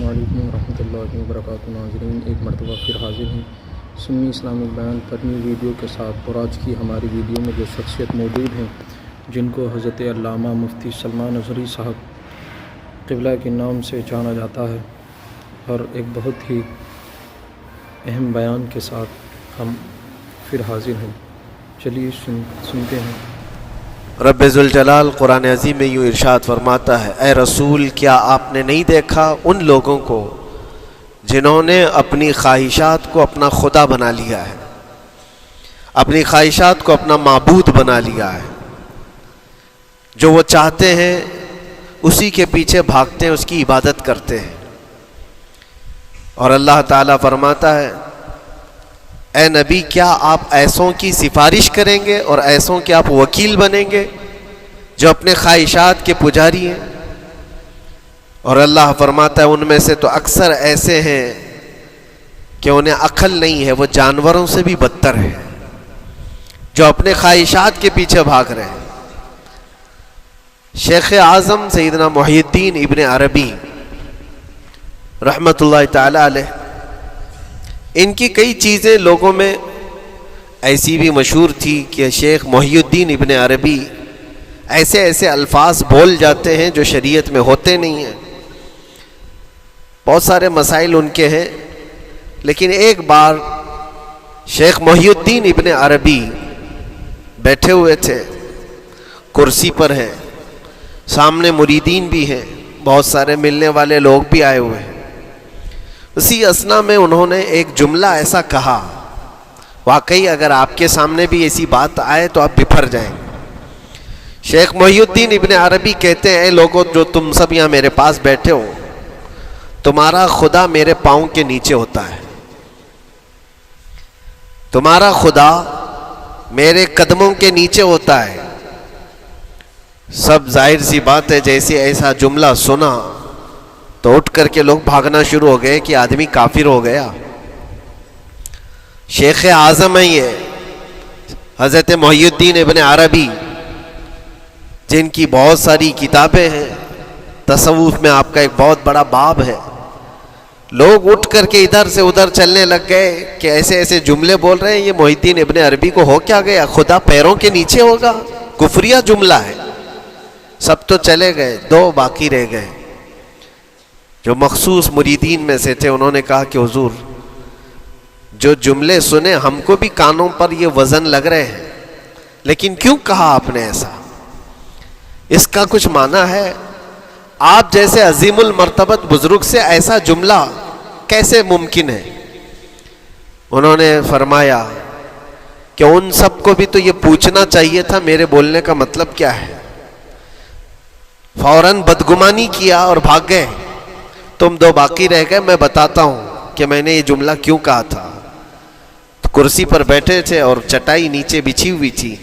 علیکم ورحمۃ اللہ وبرکاتہ۔ ناظرین، ایک مرتبہ پھر حاضر ہیں سنی اسلامک بیان پر نیو ویڈیو کے ساتھ، اور آج کی ہماری ویڈیو میں جو شخصیت موجود ہیں جن کو حضرت علامہ مفتی سلمان اظہری صاحب قبلہ کے نام سے جانا جاتا ہے، اور ایک بہت ہی اہم بیان کے ساتھ ہم پھر حاضر ہیں۔ چلیے سنتے ہیں۔ رب ذوالجلال قرآن عظیم میں یوں ارشاد فرماتا ہے، اے رسول کیا آپ نے نہیں دیکھا ان لوگوں کو جنہوں نے اپنی خواہشات کو اپنا خدا بنا لیا ہے، اپنی خواہشات کو اپنا معبود بنا لیا ہے، جو وہ چاہتے ہیں اسی کے پیچھے بھاگتے ہیں، اس کی عبادت کرتے ہیں۔ اور اللہ تعالیٰ فرماتا ہے، اے نبی کیا آپ ایسوں کی سفارش کریں گے اور ایسوں کے آپ وکیل بنیں گے جو اپنے خواہشات کے پجاری ہیں؟ اور اللہ فرماتا ہے ان میں سے تو اکثر ایسے ہیں کہ انہیں عقل نہیں ہے، وہ جانوروں سے بھی بدتر ہیں، جو اپنے خواہشات کے پیچھے بھاگ رہے ہیں۔ شیخ اعظم سیدنا محی الدین ابن عربی رحمۃ اللہ تعالی علیہ، ان کی کئی چیزیں لوگوں میں ایسی بھی مشہور تھی کہ شیخ محی الدین ابن عربی ایسے ایسے الفاظ بول جاتے ہیں جو شریعت میں ہوتے نہیں ہیں۔ بہت سارے مسائل ان کے ہیں، لیکن ایک بار شیخ محی الدین ابن عربی بیٹھے ہوئے تھے، کرسی پر ہیں، سامنے مریدین بھی ہیں، بہت سارے ملنے والے لوگ بھی آئے ہوئے ہیں۔ اسی اثنا میں انہوں نے ایک جملہ ایسا کہا، واقعی اگر آپ کے سامنے بھی ایسی بات آئے تو آپ بپھر جائیں۔ شیخ محی الدین ابن عربی کہتے ہیں، اے لوگوں جو تم سب یہاں میرے پاس بیٹھے ہو، تمہارا خدا میرے پاؤں کے نیچے ہوتا ہے، تمہارا خدا میرے قدموں کے نیچے ہوتا ہے۔ سب ظاہر سی بات ہے، جیسے ایسا جملہ سنا تو اٹھ کر کے لوگ بھاگنا شروع ہو گئے کہ آدمی کافر ہو گیا۔ شیخ اعظم ہیں یہ حضرت محی الدین ابن عربی، جن کی بہت ساری کتابیں ہیں، تصوف میں آپ کا ایک بہت بڑا باب ہے۔ لوگ اٹھ کر کے ادھر سے ادھر چلنے لگ گئے کہ ایسے ایسے جملے بول رہے ہیں، یہ محی الدین ابن عربی کو ہو کیا گیا؟ خدا پیروں کے نیچے ہوگا؟ کفریہ جملہ ہے۔ سب تو چلے گئے، دو باقی رہ گئے جو مخصوص مریدین میں سے تھے۔ انہوں نے کہا کہ حضور جو جملے سنے ہم کو بھی کانوں پر یہ وزن لگ رہے ہیں، لیکن کیوں کہا آپ نے ایسا؟ اس کا کچھ معنی ہے؟ آپ جیسے عظیم المرتبت بزرگ سے ایسا جملہ کیسے ممکن ہے؟ انہوں نے فرمایا کہ ان سب کو بھی تو یہ پوچھنا چاہیے تھا میرے بولنے کا مطلب کیا ہے۔ فوراً بدگمانی کیا اور بھاگ گئے۔ تم دو باقی رہ گئے، میں بتاتا ہوں کہ میں نے یہ جملہ کیوں کہا تھا۔ کرسی پر بیٹھے تھے اور چٹائی نیچے بچھی ہوئی تھی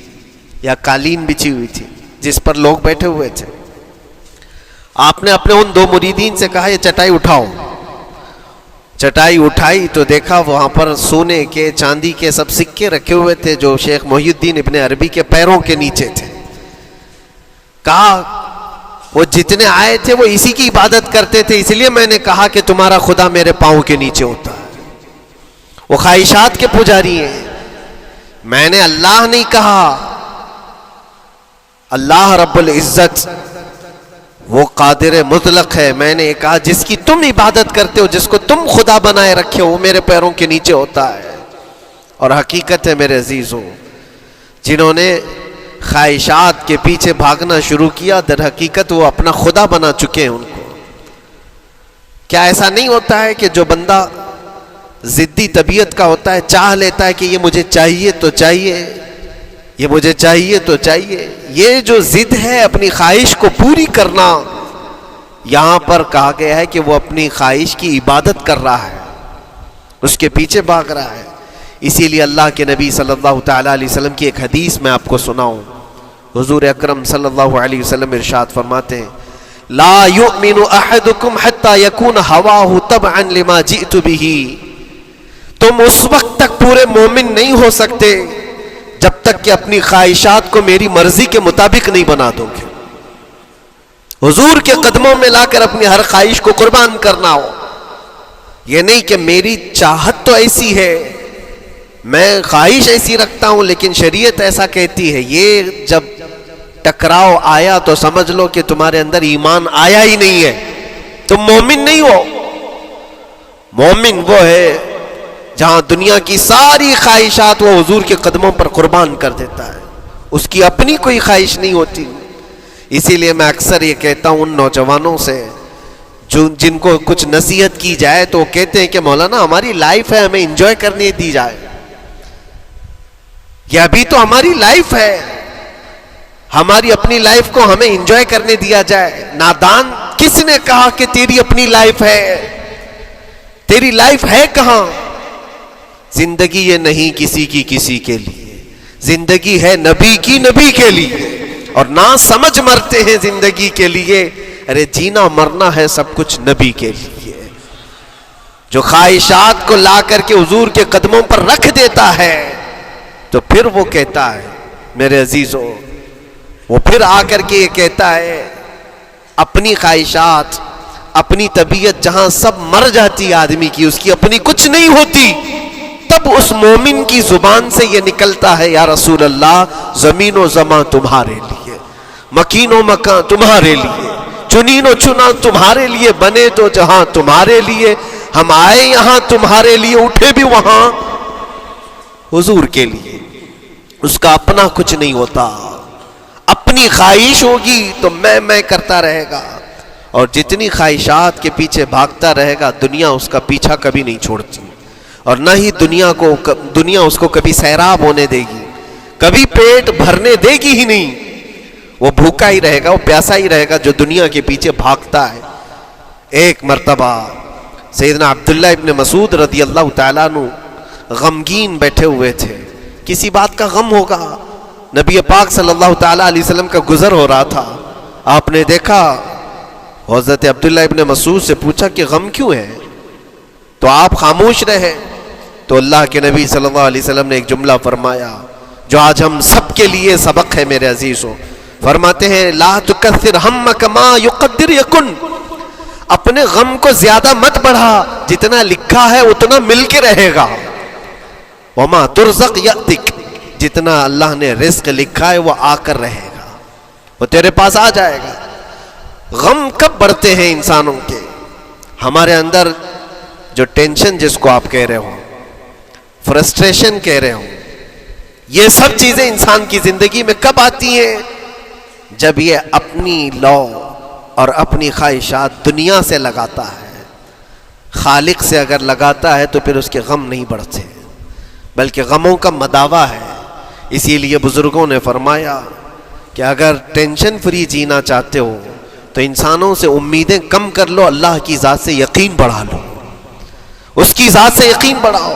یا قالین بچھی ہوئی تھی جس پر لوگ بیٹھے ہوئے تھے۔ آپ نے اپنے ان دو مریدین سے کہا یہ چٹائی اٹھاؤ۔ چٹائی اٹھائی تو دیکھا وہاں پر سونے کے چاندی کے سب سکے رکھے ہوئے تھے جو شیخ محی الدین ابن عربی کے پیروں کے نیچے تھے۔ کہا وہ جتنے آئے تھے وہ اسی کی عبادت کرتے تھے، اس لیے میں نے کہا کہ تمہارا خدا میرے پاؤں کے نیچے ہوتا ہے۔ وہ خواہشات کے پجاری ہیں، میں نے اللہ نہیں کہا۔ اللہ رب العزت وہ قادر مطلق ہے، میں نے کہا جس کی تم عبادت کرتے ہو، جس کو تم خدا بنائے رکھے ہو، وہ میرے پیروں کے نیچے ہوتا ہے۔ اور حقیقت ہے میرے عزیزوں، جنہوں نے خواہشات کے پیچھے بھاگنا شروع کیا، در حقیقت وہ اپنا خدا بنا چکے ہیں ان کو۔ کیا ایسا نہیں ہوتا ہے کہ جو بندہ ضدی طبیعت کا ہوتا ہے، چاہ لیتا ہے کہ یہ مجھے چاہیے تو چاہیے، یہ مجھے چاہیے تو چاہیے، یہ جو ضد ہے اپنی خواہش کو پوری کرنا، یہاں پر کہا گیا ہے کہ وہ اپنی خواہش کی عبادت کر رہا ہے، اس کے پیچھے بھاگ رہا ہے۔ اسی لیے اللہ کے نبی صلی اللہ تعالیٰ علیہ وسلم کی ایک حدیث میں آپ کو سناؤں۔ حضور اکرم صلی اللہ علیہ وسلم ارشاد فرماتے ہیں، لا یؤمن احدکم حتی یکون ہواہ تبعا لما جئت بہ، تم اس وقت تک پورے مومن نہیں ہو سکتے جب تک کہ اپنی خواہشات کو میری مرضی کے مطابق نہیں بنا دو گے۔ حضور کے قدموں میں لا کر اپنی ہر خواہش کو قربان کرنا ہو، یہ نہیں کہ میری چاہت تو ایسی ہے، میں خواہش ایسی رکھتا ہوں لیکن شریعت ایسا کہتی ہے. یہ جب ٹکراؤ آیا تو سمجھ لو کہ تمہارے اندر ایمان آیا ہی نہیں ہے، تم مومن نہیں ہو. مومن وہ ہے جہاں دنیا کی ساری خواہشات وہ حضور کے قدموں پر قربان کر دیتا ہے، اس کی اپنی کوئی خواہش نہیں ہوتی. اسی لیے میں اکثر یہ کہتا ہوں ان نوجوانوں سے جن کو کچھ نصیحت کی جائے تو وہ کہتے ہیں کہ مولانا ہماری لائف ہے، ہمیں انجوائے کرنے دی جائے. یہ ابھی تو ہماری لائف ہے، ہماری اپنی لائف کو ہمیں انجوائے کرنے دیا جائے. نادان کس نے کہا کہ تیری اپنی لائف ہے؟ تیری لائف ہے کہاں؟ زندگی یہ نہیں کسی کی کسی کے لیے، زندگی ہے نبی کی نبی کے لیے. اور نہ سمجھ مرتے ہیں زندگی کے لیے، ارے جینا مرنا ہے سب کچھ نبی کے لیے. جو خواہشات کو لا کر کے حضور کے قدموں پر رکھ دیتا ہے تو پھر وہ کہتا ہے میرے عزیزوں، وہ پھر آ کر کے یہ کہتا ہے اپنی خواہشات، اپنی طبیعت جہاں سب مر جاتی آدمی کی، اس کی اپنی کچھ نہیں ہوتی، تب اس مومن کی زبان سے یہ نکلتا ہے یا رسول اللہ زمین و زمان تمہارے لیے، مکین و مکان تمہارے لیے، چنین و چنا تمہارے لیے، بنے تو جہاں تمہارے لیے، ہم آئے یہاں تمہارے لیے، اٹھے بھی وہاں حضور کے لیے. اس کا اپنا کچھ نہیں ہوتا. اپنی خواہش ہوگی تو میں کرتا رہے گا، اور جتنی خواہشات کے پیچھے بھاگتا رہے گا دنیا اس کا پیچھا کبھی نہیں چھوڑتی، اور نہ ہی دنیا اس کو کبھی سیراب ہونے دے گی، کبھی پیٹ بھرنے دے گی ہی نہیں. وہ بھوکا ہی رہے گا، وہ پیاسا ہی رہے گا جو دنیا کے پیچھے بھاگتا ہے. ایک مرتبہ سیدنا عبداللہ ابن مسعود رضی اللہ تعالیٰ عنہ غمگین بیٹھے ہوئے تھے، کسی بات کا غم ہوگا. نبی پاک صلی اللہ تعالیٰ علیہ وسلم کا گزر ہو رہا تھا، آپ نے دیکھا، حضرت عبداللہ ابن مسعود سے پوچھا کہ غم کیوں ہے؟ تو آپ خاموش رہے. تو اللہ کے نبی صلی اللہ علیہ وسلم نے ایک جملہ فرمایا جو آج ہم سب کے لیے سبق ہے میرے عزیزوں. فرماتے ہیں لا تکثر ہمک ما یقدر یکن، اپنے غم کو زیادہ مت بڑھا، جتنا لکھا ہے اتنا مل کے رہے گا. وما ترزق یأتک، جتنا اللہ نے رزق لکھا ہے وہ آ کر رہے گا، وہ تیرے پاس آ جائے گا. غم کب بڑھتے ہیں انسانوں کے؟ ہمارے اندر جو ٹینشن جس کو آپ کہہ رہے ہو، فرسٹریشن کہہ رہے ہو، یہ سب چیزیں انسان کی زندگی میں کب آتی ہیں؟ جب یہ اپنی لو اور اپنی خواہشات دنیا سے لگاتا ہے. خالق سے اگر لگاتا ہے تو پھر اس کے غم نہیں بڑھتے، بلکہ غموں کا مداوا ہے. اسی لیے بزرگوں نے فرمایا کہ اگر ٹینشن فری جینا چاہتے ہو تو انسانوں سے امیدیں کم کر لو، اللہ کی ذات سے یقین بڑھا لو، اس کی ذات سے یقین بڑھاؤ.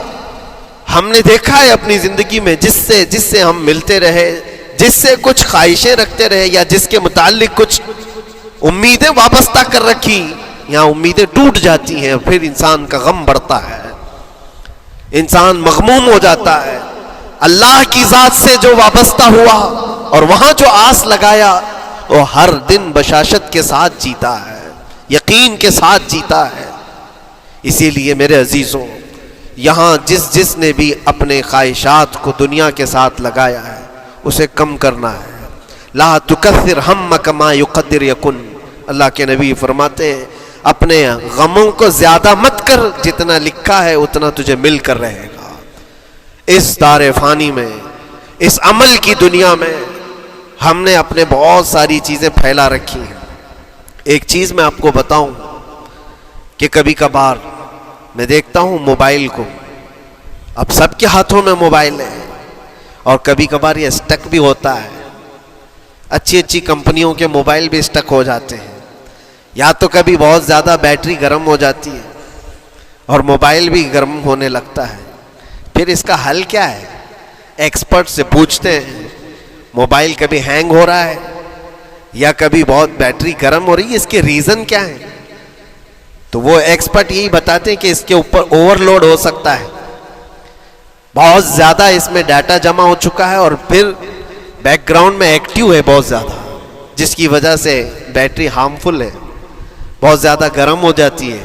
ہم نے دیکھا ہے اپنی زندگی میں جس سے ہم ملتے رہے، جس سے کچھ خواہشیں رکھتے رہے یا جس کے متعلق کچھ امیدیں وابستہ کر رکھی، یہاں امیدیں ٹوٹ جاتی ہیں، پھر انسان کا غم بڑھتا ہے، انسان مغموم ہو جاتا ہے. اللہ کی ذات سے جو وابستہ ہوا اور وہاں جو آس لگایا وہ ہر دن بشاشت کے ساتھ جیتا ہے، یقین کے ساتھ جیتا ہے. اسی لیے میرے عزیزوں، یہاں جس نے بھی اپنے خواہشات کو دنیا کے ساتھ لگایا ہے اسے کم کرنا ہے. لا تکثر ہمک ما یقدر یکن، اللہ کے نبی فرماتے ہیں اپنے غموں کو زیادہ مت کر، جتنا لکھا ہے اتنا تجھے مل کر رہے گا. اس دار فانی میں، اس عمل کی دنیا میں ہم نے اپنے بہت ساری چیزیں پھیلا رکھی ہیں. ایک چیز میں آپ کو بتاؤں کہ کبھی کبھار میں دیکھتا ہوں موبائل کو، اب سب کے ہاتھوں میں موبائل ہے، اور کبھی کبھار یہ اسٹک بھی ہوتا ہے. اچھی کمپنیوں کے موبائل بھی اسٹک ہو جاتے ہیں، یا تو کبھی بہت زیادہ بیٹری گرم ہو جاتی ہے اور موبائل بھی گرم ہونے لگتا ہے. پھر اس کا حل کیا ہے؟ ایکسپرٹ سے پوچھتے ہیں موبائل کبھی ہینگ ہو رہا ہے یا کبھی بہت بیٹری گرم ہو رہی ہے، اس کے ریزن کیا ہے؟ تو وہ ایکسپرٹ یہی بتاتے ہیں کہ اس کے اوپر اوور لوڈ ہو سکتا ہے، بہت زیادہ اس میں ڈیٹا جمع ہو چکا ہے اور پھر بیک گراؤنڈ میں ایکٹیو ہے بہت زیادہ، جس کی وجہ سے بیٹری ہارمفل ہے، بہت زیادہ گرم ہو جاتی ہے.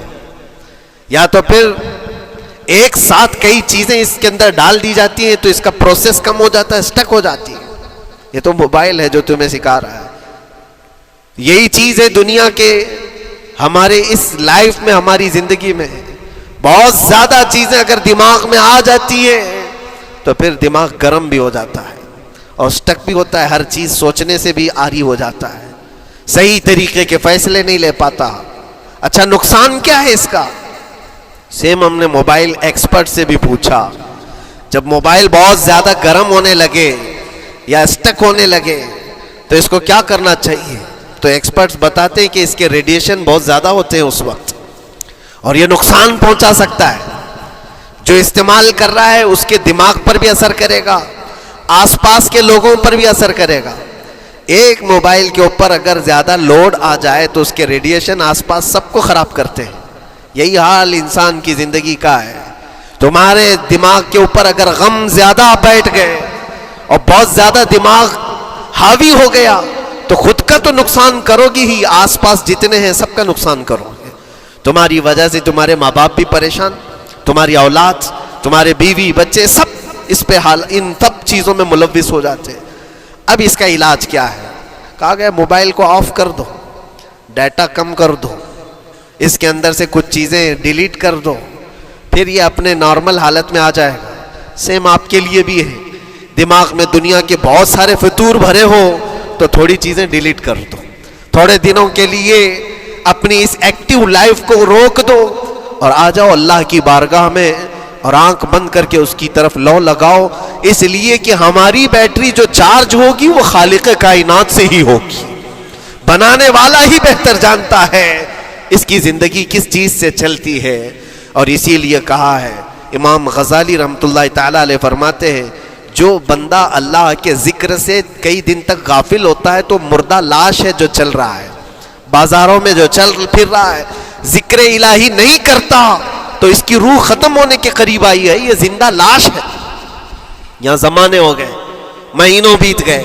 یا تو پھر ایک ساتھ کئی چیزیں اس کے اندر ڈال دی جاتی ہیں تو اس کا پروسیس کم ہو جاتا ہے, سٹک ہو جاتی ہے. یہ تو موبائل ہے جو تمہیں سکھا رہا ہے. یہی چیز ہے دنیا کے ہمارے اس لائف میں, ہماری زندگی میں بہت زیادہ چیزیں اگر دماغ میں آ جاتی ہیں تو پھر دماغ گرم بھی ہو جاتا ہے اور سٹک بھی ہوتا ہے, ہر چیز سوچنے سے بھی عاری ہو جاتا ہے, صحیح طریقے کے فیصلے نہیں لے پاتا. اچھا نقصان کیا ہے اس کا؟ سیم ہم نے موبائل ایکسپرٹ سے بھی پوچھا, جب موبائل بہت زیادہ گرم ہونے لگے یا سٹک ہونے لگے تو اس کو کیا کرنا چاہیے؟ تو ایکسپرٹس بتاتے ہیں کہ اس کے ریڈیشن بہت زیادہ ہوتے ہیں اس وقت اور یہ نقصان پہنچا سکتا ہے. جو استعمال کر رہا ہے اس کے دماغ پر بھی اثر کرے گا, آس پاس کے لوگوں پر بھی اثر کرے گا. ایک موبائل کے اوپر اگر زیادہ لوڈ آ جائے تو اس کے ریڈیشن آس پاس سب کو خراب کرتے ہیں. یہی حال انسان کی زندگی کا ہے. تمہارے دماغ کے اوپر اگر غم زیادہ بیٹھ گئے اور بہت زیادہ دماغ حاوی ہو گیا تو خود کا تو نقصان کرو گی ہی, آس پاس جتنے ہیں سب کا نقصان کرو گے. تمہاری وجہ سے تمہارے ماں باپ بھی پریشان, تمہاری اولاد, تمہارے بیوی بچے سب اس پہ ان سب چیزوں میں ملوث ہو جاتے ہیں. اب اس کا علاج کیا ہے؟ کہا گیا موبائل کو آف کر دو, ڈیٹا کم کر دو, اس کے اندر سے کچھ چیزیں ڈیلیٹ کر دو, پھر یہ اپنے نارمل حالت میں آ جائے گا. سیم آپ کے لیے بھی ہے, دماغ میں دنیا کے بہت سارے فطور بھرے ہو تو تھوڑی چیزیں ڈیلیٹ کر دو, تھوڑے دنوں کے لیے اپنی اس ایکٹیو لائف کو روک دو اور آ جاؤ اللہ کی بارگاہ میں اور آنکھ بند کر کے اس کی طرف لو لگاؤ, اس لیے کہ ہماری بیٹری جو چارج ہوگی وہ خالق کائنات سے ہی ہوگی. بنانے والا ہی بہتر جانتا ہے اس کی زندگی کس چیز سے چلتی ہے. اور اسی لیے کہا ہے, امام غزالی رحمۃ اللہ تعالی علیہ فرماتے ہیں, جو بندہ اللہ کے ذکر سے کئی دن تک غافل ہوتا ہے تو مردہ لاش ہے جو چل رہا ہے, بازاروں میں جو چل پھر رہا ہے, ذکر الہی نہیں کرتا تو اس کی روح ختم ہونے کے قریب آئی ہے, یہ زندہ لاش ہے. یہاں زمانے ہو گئے, مہینوں بیت گئے,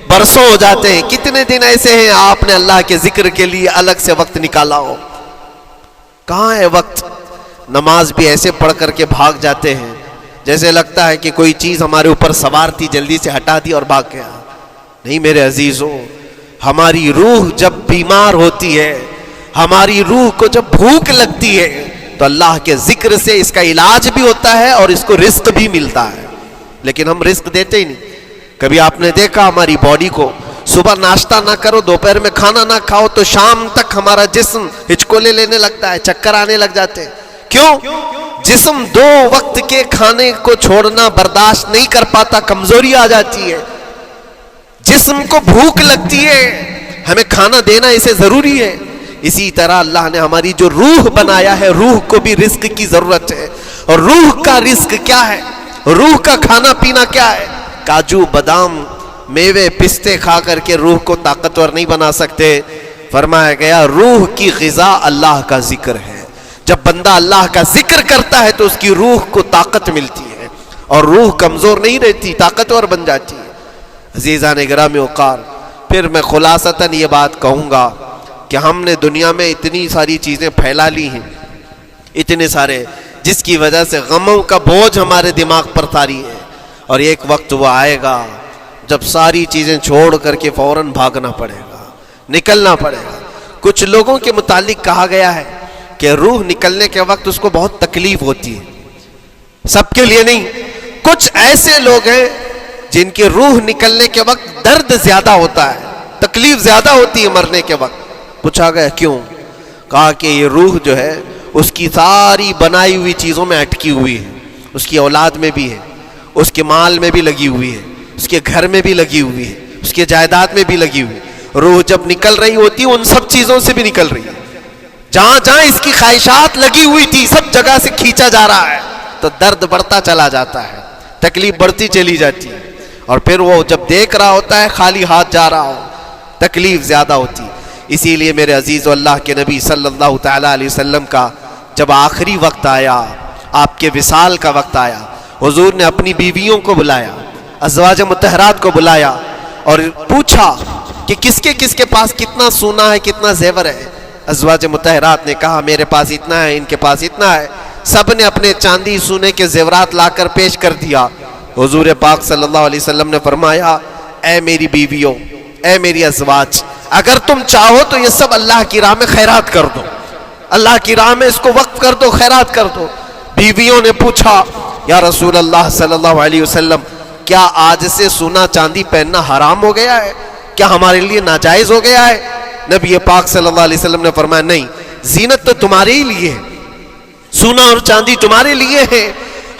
برسوں ہو جاتے ہیں, کتنے دن ایسے ہیں آپ نے اللہ کے ذکر کے لیے الگ سے وقت نکالا ہو؟ کہاں ہے وقت؟ نماز بھی ایسے پڑھ کر کے بھاگ جاتے ہیں جیسے لگتا ہے کہ کوئی چیز ہمارے اوپر سوار تھی, جلدی سے ہٹا دی اور بھاگ گیا. نہیں میرے عزیزوں, ہماری روح جب بیمار ہوتی ہے, ہماری روح کو جب بھوک لگتی ہے تو اللہ کے ذکر سے اس کا علاج بھی ہوتا ہے اور اس کو رزق بھی ملتا ہے. لیکن ہم رزق دیتے ہی نہیں. کبھی آپ نے دیکھا ہماری باڈی کو, صبح ناشتہ نہ کرو, دوپہر میں کھانا نہ کھاؤ تو شام تک ہمارا جسم ہچکولے لینے لگتا ہے, چکر آنے لگ جاتے ہیں. کیوں؟ جسم 2 وقت کے کھانے کو چھوڑنا برداشت نہیں کر پاتا, کمزوری آ جاتی ہے. جسم کو بھوک لگتی ہے, ہمیں کھانا دینا اسے ضروری ہے. اسی طرح اللہ نے ہماری جو روح بنایا ہے, روح کو بھی رزق کی ضرورت ہے. اور روح کا رزق کیا ہے؟ روح کا کھانا پینا کیا ہے؟ کاجو بادام میوے پستے کھا کر کے روح کو طاقتور نہیں بنا سکتے. فرمایا گیا روح کی غذا اللہ کا ذکر ہے. جب بندہ اللہ کا ذکر کرتا ہے تو اس کی روح کو طاقت ملتی ہے اور روح کمزور نہیں رہتی, طاقتور بن جاتی ہے. عزیزان گرامی وقار, پھر میں خلاصتاً یہ بات کہوں گا کہ ہم نے دنیا میں اتنی ساری چیزیں پھیلا لی ہیں, اتنے سارے, جس کی وجہ سے غموں کا بوجھ ہمارے دماغ پر طاری ہے. اور ایک وقت وہ آئے گا جب ساری چیزیں چھوڑ کر کے فوراً بھاگنا پڑے گا, نکلنا پڑے گا. کچھ لوگوں کے متعلق کہا گیا ہے کہ روح نکلنے کے وقت اس کو بہت تکلیف ہوتی ہے, سب کے لیے نہیں. کچھ ایسے لوگ ہیں جن کی روح نکلنے کے وقت درد زیادہ ہوتا ہے, تکلیف زیادہ ہوتی ہے مرنے کے وقت. پوچھا گیا کیوں؟ کہا کہ یہ روح جو ہے اس کی ساری بنائی ہوئی چیزوں میں اٹکی ہوئی ہے, اس کی اولاد میں بھی ہے, اس کے مال میں بھی لگی ہوئی ہے, اس کے گھر میں بھی لگی ہوئی ہے, اس کے جائیداد میں بھی لگی ہوئی ہے. روح جب نکل رہی ہوتی ہے ان سب چیزوں سے بھی نکل رہی ہے. جہاں جہاں اس کی خواہشات لگی ہوئی تھی سب جگہ سے کھینچا جا رہا ہے تو درد بڑھتا چلا جاتا ہے, تکلیف بڑھتی چلی جاتی ہے. اور پھر وہ جب دیکھ رہا ہوتا ہے خالی ہاتھ جا رہا ہو, تکلیف زیادہ ہوتی. اسی لیے میرے عزیز و اللہ کے نبی صلی اللہ تعالیٰ علیہ وسلم کا جب آخری وقت آیا, آپ کے وصال کا وقت آیا, حضور نے اپنی بیویوں کو بلایا, ازواج مطہرات کو بلایا اور پوچھا کہ کس کے پاس کتنا سونا ہے, کتنا زیور ہے. ازواج مطہرات نے کہا میرے پاس اتنا ہے، ان کے پاس اتنا ہے، سب نے اپنے چاندی سونے کے زیورات لا کر پیش کر دیا۔ حضور پاک صلی اللہ علیہ وسلم نے فرمایا اے میری بیویوں، اے میری ازواج، اگر تم چاہو تو یہ سب اللہ کی راہ میں خیرات کر دو، اللہ کی راہ میں اس کو وقف کر دو، خیرات کر دو۔ بیویوں نے پوچھا یا رسول اللہ صلی اللہ علیہ وسلم، کیا آج سے سونا چاندی پہننا حرام ہو گیا ہے؟ کیا ہمارے لیے ناجائز ہو گیا ہے؟ نبی پاک صلی اللہ علیہ وسلم نے فرمایا نہیں، زینت تو تمہارے ہی لیے ہے، سونا اور چاندی تمہارے لیے ہے،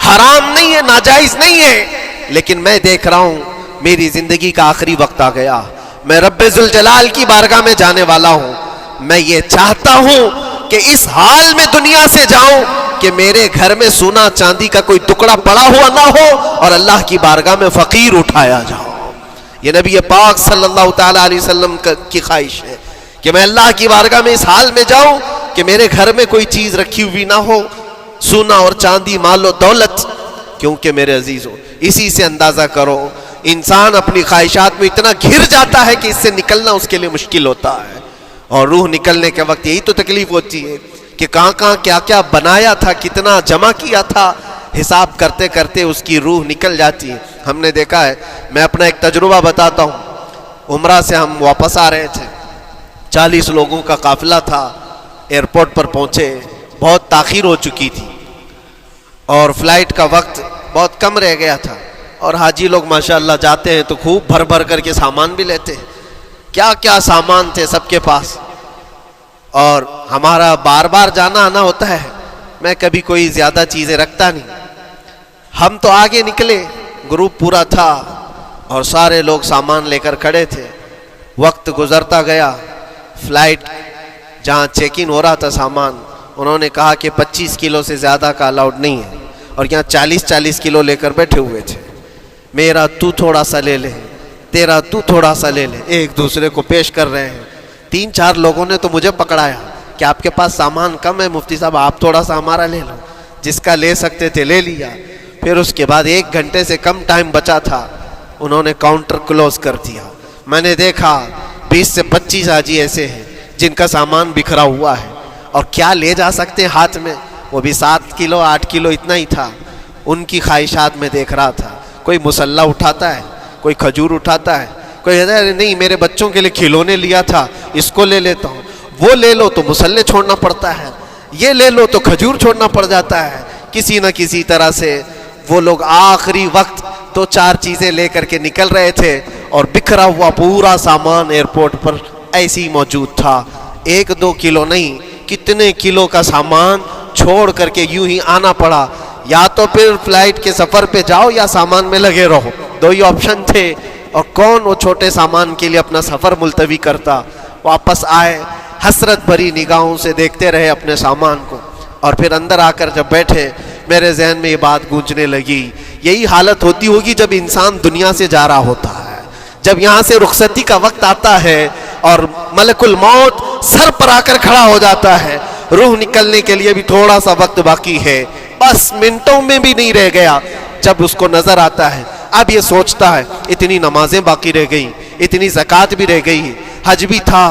حرام نہیں ہے، ناجائز نہیں ہے، لیکن میں دیکھ رہا ہوں میری زندگی کا آخری وقت آ گیا، میں رب ذوالجلال کی بارگاہ میں جانے والا ہوں، میں یہ چاہتا ہوں کہ اس حال میں دنیا سے جاؤں کہ میرے گھر میں سونا چاندی کا کوئی ٹکڑا پڑا ہوا نہ ہو اور اللہ کی بارگاہ میں فقیر اٹھایا جاؤ۔ یہ نبی پاک صلی اللہ تعالیٰ علیہ وسلم کی خواہش ہے کہ میں اللہ کی بارگاہ میں اس حال میں جاؤں کہ میرے گھر میں کوئی چیز رکھی ہوئی نہ ہو، سونا اور چاندی، مال و دولت۔ کیونکہ میرے عزیزوں، اسی سے اندازہ کرو انسان اپنی خواہشات میں اتنا گھر جاتا ہے کہ اس سے نکلنا اس کے لیے مشکل ہوتا ہے، اور روح نکلنے کے وقت یہی تو تکلیف ہوتی ہے کہ کہاں کہاں کیا کیا بنایا تھا، کتنا جمع کیا تھا، حساب کرتے کرتے اس کی روح نکل جاتی ہے۔ ہم نے دیکھا ہے، میں اپنا ایک تجربہ بتاتا ہوں، عمرہ سے ہم واپس آ رہے تھے، 40 لوگوں کا قافلہ تھا، ایئرپورٹ پر پہنچے، بہت تاخیر ہو چکی تھی اور فلائٹ کا وقت بہت کم رہ گیا تھا، اور حاجی لوگ ماشاءاللہ جاتے ہیں تو خوب بھر بھر کر کے سامان بھی لیتے ہیں، کیا کیا سامان تھے سب کے پاس، اور ہمارا بار بار جانا آنا ہوتا ہے، میں کبھی کوئی زیادہ چیزیں رکھتا نہیں۔ ہم تو آگے نکلے، گروپ پورا تھا اور سارے لوگ سامان لے کر کھڑے تھے، وقت گزرتا گیا، فلائٹ جہاں چیک ان ہو رہا تھا سامان، انہوں نے کہا کہ 25 کلو سے زیادہ کا الاؤڈ نہیں ہے، اور یہاں 40 کلو لے کر بیٹھے ہوئے تھے، میرا تو تھوڑا سا لے لے، تیرا تو تھوڑا سا لے لے، ایک دوسرے کو پیش کر رہے ہیں۔ 3-4 لوگوں نے تو مجھے پکڑایا کہ آپ کے پاس سامان کم ہے مفتی صاحب، آپ تھوڑا سا ہمارا لے لو، جس کا لے سکتے تھے لے لیا۔ پھر اس کے بعد 1 گھنٹے سے کم ٹائم بچا تھا، انہوں نے کاؤنٹر کلوز کر دیا۔ میں نے دیکھا 20 سے 25 حاجی ایسے ہیں جن کا سامان بکھرا ہوا ہے، اور کیا لے جا سکتے ہیں ہاتھ میں، وہ بھی 7 کلو 8 کلو اتنا ہی تھا۔ ان کی خواہشات میں دیکھ رہا تھا، کوئی مسلح اٹھاتا ہے، کوئی کھجور اٹھاتا ہے، کوئی کہتا ہے نہیں میرے بچوں کے لیے کھلونے لیا تھا اس کو لے لیتا ہوں، وہ لے لو تو مسلح چھوڑنا پڑتا ہے، یہ لے لو تو کھجور چھوڑنا پڑ جاتا ہے۔ کسی نہ کسی طرح سے وہ لوگ آخری وقت 2-4 چیزیں لے کر کے نکل رہے تھے، اور بکھرا ہوا پورا سامان ایئرپورٹ پر ایسے ہی موجود تھا، 1-2 کلو نہیں، کتنے کلو کا سامان چھوڑ کر کے یوں ہی آنا پڑا۔ یا تو پھر فلائٹ کے سفر پہ جاؤ یا سامان میں لگے رہو، 2 ہی آپشن تھے، اور کون وہ چھوٹے سامان کے لیے اپنا سفر ملتوی کرتا۔ واپس آئے، حسرت بھری نگاہوں سے دیکھتے رہے اپنے سامان کو، اور پھر اندر آ کر جب بیٹھے میرے ذہن میں یہ بات گونجنے لگی، یہی حالت ہوتی ہوگی جب انسان دنیا سے جا رہا ہوتا ہے، جب یہاں سے رخصتی کا وقت آتا ہے اور ملک الموت سر پر آ کر کھڑا ہو جاتا ہے، روح نکلنے کے لیے بھی تھوڑا سا وقت باقی ہے، بس منٹوں میں بھی نہیں رہ گیا۔ جب اس کو نظر آتا ہے، اب یہ سوچتا ہے اتنی نمازیں باقی رہ گئی، اتنی زکوٰۃ بھی رہ گئی، حج بھی تھا،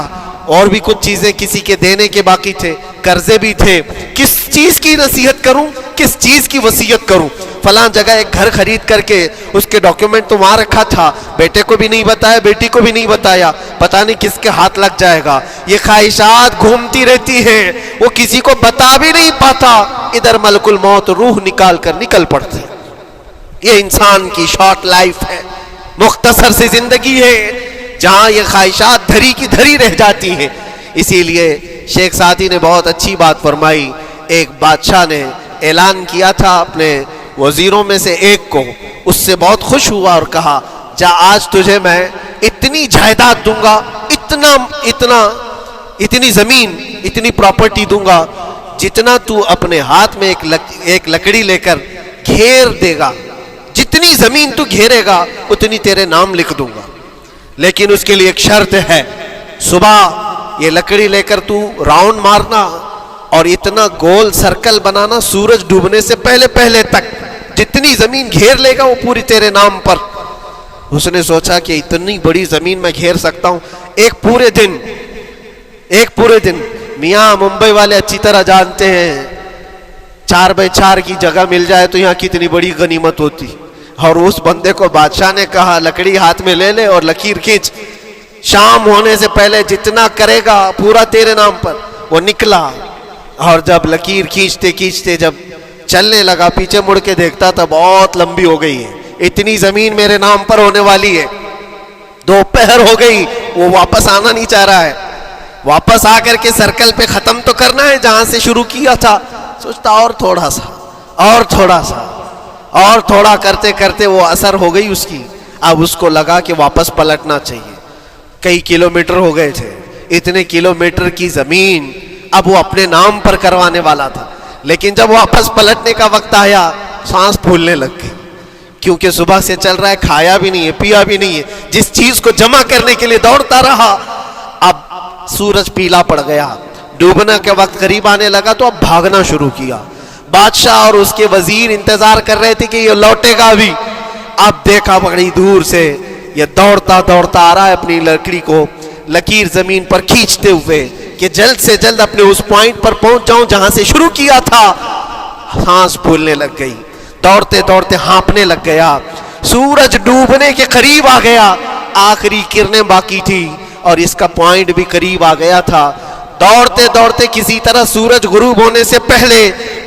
اور بھی کچھ چیزیں کسی کے دینے کے باقی تھے، قرضے بھی تھے، کس چیز کی نصیحت کروں، کس چیز کی وصیت کروں؟ فلاں جگہ ایک گھر خرید کر کے اس کے ڈاکیومنٹ تو وہاں رکھا تھا، بیٹے کو بھی نہیں بتایا، بیٹی کو بھی نہیں بتایا، پتہ نہیں کس کے ہاتھ لگ جائے گا۔ یہ خواہشات گھومتی رہتی ہیں، وہ کسی کو بتا بھی نہیں پاتا، ادھر ملک الموت روح نکال کر نکل پڑتی۔ یہ انسان کی شارٹ لائف ہے، مختصر سی زندگی ہے، جہاں یہ خواہشات دھری کی دھری رہ جاتی ہیں۔ اسی لیے شیخ سعدی نے بہت اچھی بات فرمائی، ایک بادشاہ نے اعلان کیا تھا اپنے وزیروں میں سے ایک کو، اس سے بہت خوش ہوا اور کہا جا آج تجھے میں اتنی جائیداد دوں گا، اتنی زمین، اتنی پراپرٹی دوں گا، جتنا تو اپنے ہاتھ میں ایک لکڑی لے کر گھیر دے گا، جتنی زمین تو گھیرے گا اتنی تیرے نام لکھ دوں گا، لیکن اس کے لیے ایک شرط ہے، صبح یہ لکڑی لے کر تو راؤنڈ مارنا اور اتنا گول سرکل بنانا سورج ڈوبنے سے پہلے تک، جتنی زمین گھیر لے گا وہ پوری تیرے نام پر۔ اس نے سوچا کہ اتنی بڑی زمین میں گھیر سکتا ہوں، ایک پورے دن میاں ممبئی والے اچھی طرح جانتے ہیں 4x4 کی جگہ مل جائے تو یہاں کتنی بڑی غنیمت ہوتی. اور اس بندے کو بادشاہ نے کہا لکڑی ہاتھ میں لے لے اور لکیر کھینچ, شام ہونے سے پہلے جتنا کرے گا پورا تیرے نام پر. وہ نکلا اور جب لکیر کھینچتے کھینچتے جب چلنے لگا پیچھے مڑ کے دیکھتا تھا بہت لمبی ہو گئی ہے, اتنی زمین میرے نام پر ہونے والی ہے. دوپہر ہو گئی, وہ واپس آنا نہیں چاہ رہا ہے. واپس آ کر کے سرکل پہ ختم تو کرنا ہے جہاں سے شروع کیا تھا. سوچتا اور تھوڑا سا اور تھوڑا سا اور تھوڑا کرتے کرتے وہ اثر ہو گئی اس کی. اب اس کو لگا کہ واپس پلٹنا چاہیے. کئی کلومیٹر ہو گئے تھے, اتنے کلومیٹر کی زمین اب وہ اپنے نام پر کروانے والا تھا. لیکن جب واپس پلٹنے کا وقت آیا سانس پھولنے لگ گئی, کیونکہ صبح سے چل رہا ہے, کھایا بھی نہیں ہے پیا بھی نہیں ہے, جس چیز کو جمع کرنے کے لیے دوڑتا رہا. اب سورج پیلا پڑ گیا, ڈوبنے کے وقت قریب آنے لگا تو اب بھاگنا شروع کیا. بادشاہ اور اس کے وزیر انتظار کر رہے تھے کہ یہ لوٹے گا بھی. اب دیکھا بڑی دور سے یہ دوڑتا دوڑتا آ رہا ہے اپنی لکڑی کو لکیر زمین پر کھینچتے ہوئے کہ جلد سے جلد اپنے اس پوائنٹ پر پہنچ جاؤں جہاں سے شروع کیا تھا. سانس پھولنے لگ گئی, دوڑتے دوڑتے ہانپنے لگ گیا. سورج ڈوبنے کے قریب آ گیا, آخری کرنیں باقی تھی اور اس کا پوائنٹ بھی قریب آ گیا تھا. دوڑتے دوڑتے کسی طرح سورج غروب ہونے سے پہلے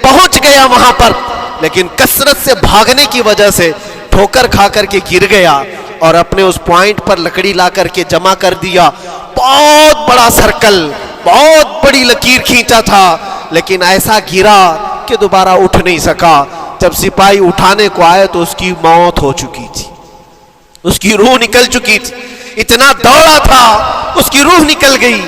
پہنچ گیا وہاں پر, لیکن کثرت سے بھاگنے کی وجہ سے ٹھوکر کھا کر کے گر گیا اور اپنے اس پوائنٹ پر لکڑی لا کر کے جمع کر دیا. بہت بڑا سرکل, بہت بڑی لکیر کھینچا تھا, لیکن ایسا گرا کہ دوبارہ اٹھ نہیں سکا. جب سپاہی اٹھانے کو آئے تو اس کی موت ہو چکی تھی, اس کی روح نکل چکی تھی. اتنا دوڑا تھا اس کی روح نکل گئی.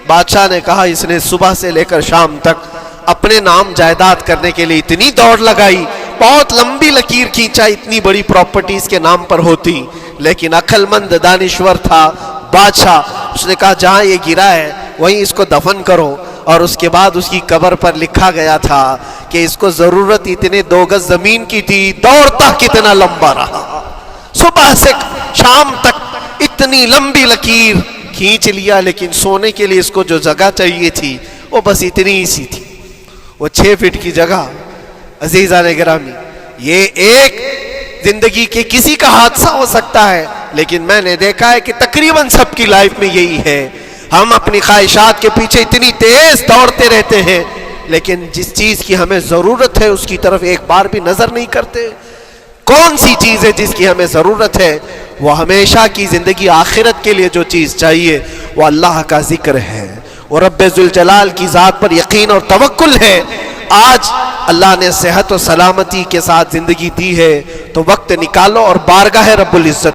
بادشاہ نے کہا اس نے صبح سے لے کر شام تک اپنے نام جائیداد کرنے کے لیے اتنی دوڑ لگائی, بہت لمبی لکیر کھینچا, اتنی بڑی پراپرٹیز کے نام پر ہوتی, لیکن عقل مند دانشور تھا بادشاہ. اس نے کہا جہاں یہ گرا ہے وہیں اس کو دفن کرو. اور اس کے بعد اس کی قبر پر لکھا گیا تھا کہ اس کو ضرورت اتنے 2 گز زمین کی تھی, دوڑتا کتنا لمبا رہا, صبح سے شام تک اتنی لمبی لکیر کھینچ لیا, لیکن سونے کے لیے اس کو جو جگہ چاہیے تھی وہ بس اتنی ہی سی تھی, وہ 6 فٹ کی جگہ. عزیزان گرامی, یہ ایک زندگی کے کسی کا حادثہ ہو سکتا ہے, لیکن میں نے دیکھا ہے کہ تقریباً سب کی لائف میں یہی ہے. ہم اپنی خواہشات کے پیچھے اتنی تیز دوڑتے رہتے ہیں, لیکن جس چیز کی ہمیں ضرورت ہے اس کی طرف ایک بار بھی نظر نہیں کرتے. کون سی چیز ہے جس کی ہمیں ضرورت ہے؟ وہ ہمیشہ کی زندگی آخرت کے لیے جو چیز چاہیے وہ اللہ کا ذکر ہے, وہ رب ذوالجلال کی ذات پر یقین اور توکل ہے. آج اللہ نے صحت و سلامتی کے ساتھ زندگی دی ہے تو وقت نکالو اور بارگاہ رب العزت